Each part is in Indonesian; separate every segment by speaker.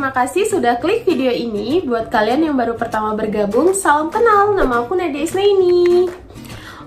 Speaker 1: terima kasih sudah klik video ini. Buat kalian yang baru pertama bergabung, salam kenal, nama aku Nadia Isnaini.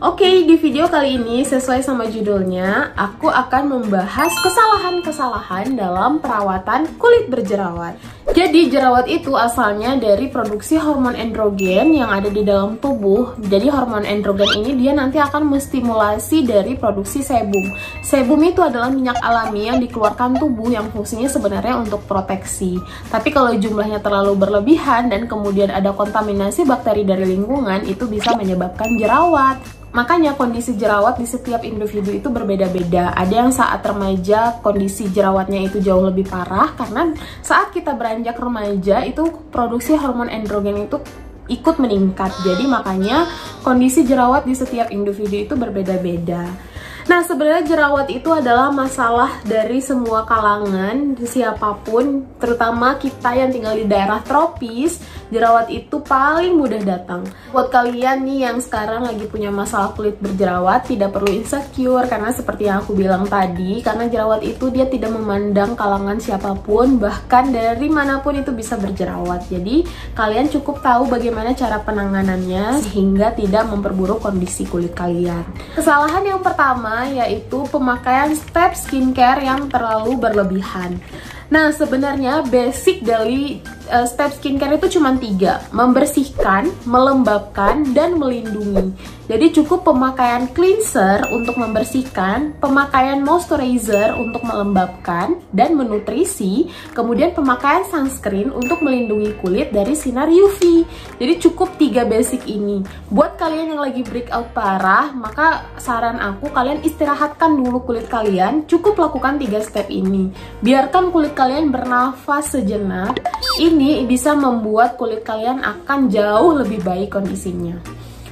Speaker 1: Oke, di video kali ini sesuai sama judulnya, aku akan membahas kesalahan-kesalahan dalam perawatan kulit berjerawat. Jadi jerawat itu asalnya dari produksi hormon androgen yang ada di dalam tubuh. Jadi hormon androgen ini dia nanti akan menstimulasi dari produksi sebum. Sebum itu adalah minyak alami yang dikeluarkan tubuh yang fungsinya sebenarnya untuk proteksi. Tapi kalau jumlahnya terlalu berlebihan dan kemudian ada kontaminasi bakteri dari lingkungan, itu bisa menyebabkan jerawat. Makanya kondisi jerawat di setiap individu itu berbeda-beda. Ada yang saat remaja kondisi jerawatnya itu jauh lebih parah karena saat kita beranjak remaja itu produksi hormon androgen itu ikut meningkat. Jadi makanya kondisi jerawat di setiap individu itu berbeda-beda. Nah, sebenarnya jerawat itu adalah masalah dari semua kalangan, siapapun, terutama kita yang tinggal di daerah tropis, jerawat itu paling mudah datang. Buat kalian nih yang sekarang lagi punya masalah kulit berjerawat, tidak perlu insecure, karena seperti yang aku bilang tadi, karena jerawat itu dia tidak memandang kalangan siapapun, bahkan dari manapun itu bisa berjerawat. Jadi, kalian cukup tahu bagaimana cara penanganannya, sehingga tidak memperburuk kondisi kulit kalian. Kesalahan yang pertama yaitu pemakaian step skincare yang terlalu berlebihan. Nah, sebenarnya basic dari step skincare itu cuma 3, membersihkan, melembabkan, dan melindungi. Jadi cukup pemakaian cleanser untuk membersihkan, pemakaian moisturizer untuk melembabkan dan menutrisi, kemudian pemakaian sunscreen untuk melindungi kulit dari sinar UV. Jadi cukup 3 basic ini. Buat kalian yang lagi breakout parah, maka saran aku kalian istirahatkan dulu kulit kalian, cukup lakukan 3 step ini. Biarkan kulit kalian bernafas sejenak. Ini bisa membuat kulit kalian akan jauh lebih baik kondisinya.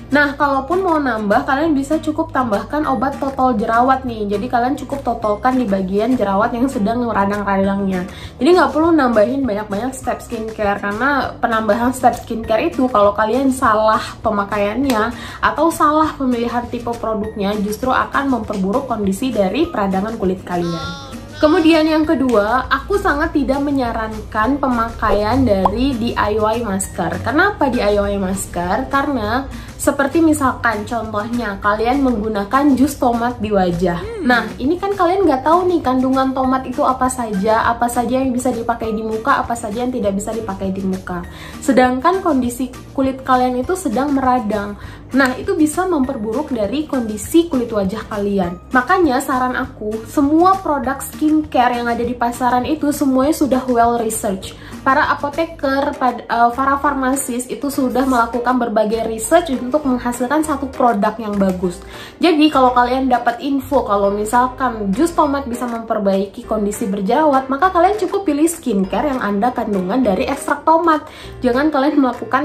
Speaker 1: Nah, kalaupun mau nambah, kalian bisa cukup tambahkan obat totol jerawat nih. Jadi kalian cukup totolkan di bagian jerawat yang sedang radang-radangnya. Jadi nggak perlu nambahin banyak-banyak step skincare, karena penambahan step skincare itu kalau kalian salah pemakaiannya atau salah pemilihan tipe produknya, justru akan memperburuk kondisi dari peradangan kulit kalian. Kemudian yang kedua, aku sangat tidak menyarankan pemakaian dari DIY masker. Kenapa DIY masker? Karena seperti misalkan contohnya kalian menggunakan jus tomat di wajah. Nah, ini kan kalian nggak tahu nih kandungan tomat itu apa saja yang bisa dipakai di muka, apa saja yang tidak bisa dipakai di muka. Sedangkan kondisi kulit kalian itu sedang meradang. Nah, itu bisa memperburuk dari kondisi kulit wajah kalian. Makanya saran aku, semua produk skincare yang ada di pasaran itu semuanya sudah well research. Para apoteker, para farmasis itu sudah melakukan berbagai research untuk menghasilkan satu produk yang bagus. Jadi kalau kalian dapat info kalau misalkan jus tomat bisa memperbaiki kondisi berjerawat, maka kalian cukup pilih skincare yang ada kandungan dari ekstrak tomat. Jangan kalian melakukan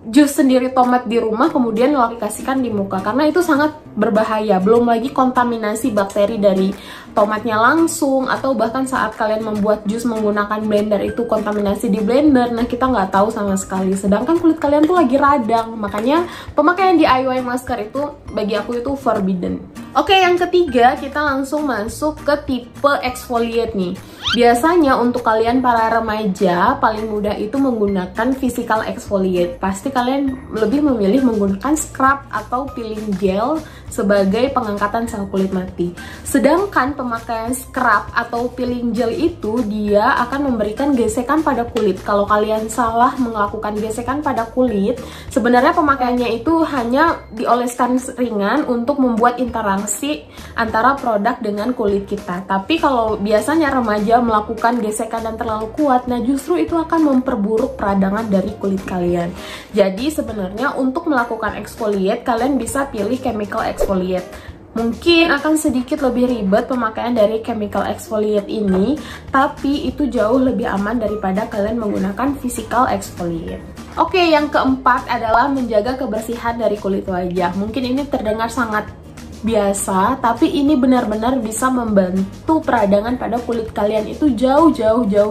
Speaker 1: jus sendiri tomat di rumah kemudian aplikasikan di muka, karena itu sangat berbahaya. Belum lagi kontaminasi bakteri dari tomatnya langsung, atau bahkan saat kalian membuat jus menggunakan blender itu kontaminasi di blender. Nah, kita nggak tahu sama sekali, sedangkan kulit kalian tuh lagi radang. Makanya pemakaian DIY masker itu bagi aku itu forbidden. Oke, yang ketiga kita langsung masuk ke tipe exfoliate nih. Biasanya untuk kalian para remaja paling mudah itu menggunakan physical exfoliate. Pasti kalian lebih memilih menggunakan scrub atau peeling gel sebagai pengangkatan sel kulit mati. Sedangkan pemakaian scrub atau peeling gel itu dia akan memberikan gesekan pada kulit. Kalau kalian salah melakukan gesekan pada kulit, sebenarnya pemakaiannya itu hanya dioleskan ringan untuk membuat interaksi antara produk dengan kulit kita. Tapi kalau biasanya remaja melakukan gesekan dan terlalu kuat, nah justru itu akan memperburuk peradangan dari kulit kalian. Jadi sebenarnya untuk melakukan exfoliate, kalian bisa pilih chemical exfoliate. Mungkin akan sedikit lebih ribet pemakaian dari chemical exfoliate ini, tapi itu jauh lebih aman daripada kalian menggunakan physical exfoliate. Oke, yang keempat adalah menjaga kebersihan dari kulit wajah. Mungkin ini terdengar sangat biasa, tapi ini benar-benar bisa membantu peradangan pada kulit kalian itu jauh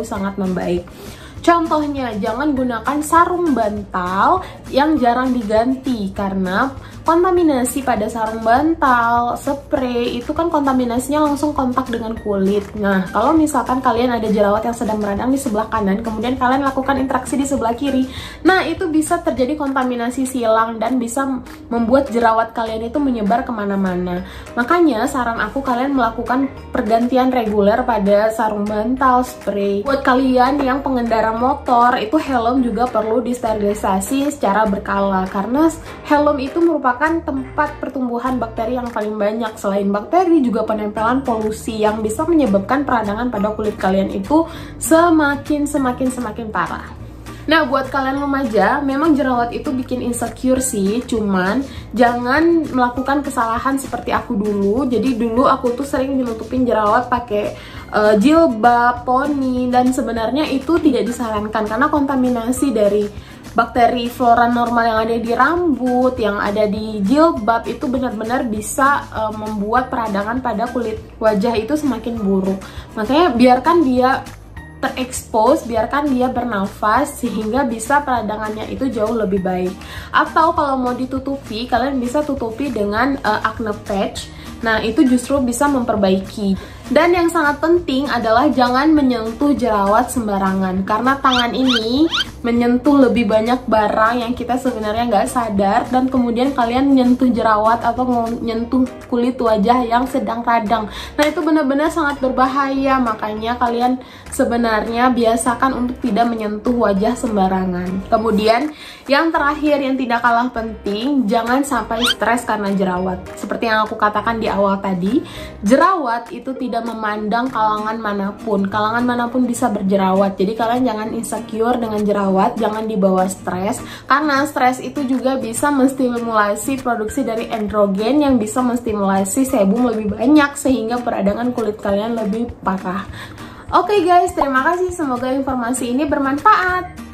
Speaker 1: sangat membaik. Contohnya, jangan gunakan sarung bantal yang jarang diganti karena kontaminasi pada sarung bantal, spray itu kan kontaminasinya langsung kontak dengan kulit. Nah, kalau misalkan kalian ada jerawat yang sedang meradang di sebelah kanan, kemudian kalian lakukan interaksi di sebelah kiri, nah itu bisa terjadi kontaminasi silang dan bisa membuat jerawat kalian itu menyebar kemana-mana. Makanya saran aku kalian melakukan pergantian reguler pada sarung bantal, spray. Buat kalian yang pengendara motor, itu helm juga perlu disterilisasi secara berkala karena helm itu merupakan tempat pertumbuhan bakteri yang paling banyak. Selain bakteri, juga penempelan polusi yang bisa menyebabkan peradangan pada kulit kalian itu semakin parah. Nah, buat kalian remaja, memang jerawat itu bikin insecure sih, cuman jangan melakukan kesalahan seperti aku dulu. Jadi dulu aku tuh sering menutupin jerawat pakai jilbab, poni, dan sebenarnya itu tidak disarankan karena kontaminasi dari bakteri flora normal yang ada di rambut, yang ada di jilbab itu benar-benar bisa membuat peradangan pada kulit wajah itu semakin buruk. Makanya biarkan dia terekspos, biarkan dia bernafas sehingga bisa peradangannya itu jauh lebih baik. Atau kalau mau ditutupi, kalian bisa tutupi dengan acne patch. Nah, itu justru bisa memperbaiki. Dan yang sangat penting adalah jangan menyentuh jerawat sembarangan, karena tangan ini menyentuh lebih banyak barang yang kita sebenarnya nggak sadar, dan kemudian kalian menyentuh jerawat atau menyentuh kulit wajah yang sedang radang. Nah, itu benar-benar sangat berbahaya, makanya kalian sebenarnya biasakan untuk tidak menyentuh wajah sembarangan. Kemudian yang terakhir yang tidak kalah penting, jangan sampai stres karena jerawat. Seperti yang aku katakan di awal tadi, jerawat itu tidak memandang kalangan manapun. Kalangan manapun bisa berjerawat. Jadi kalian jangan insecure dengan jerawat, jangan dibawa stres, karena stres itu juga bisa menstimulasi produksi dari androgen yang bisa menstimulasi sebum lebih banyak sehingga peradangan kulit kalian lebih parah. Oke guys, terima kasih. Semoga informasi ini bermanfaat.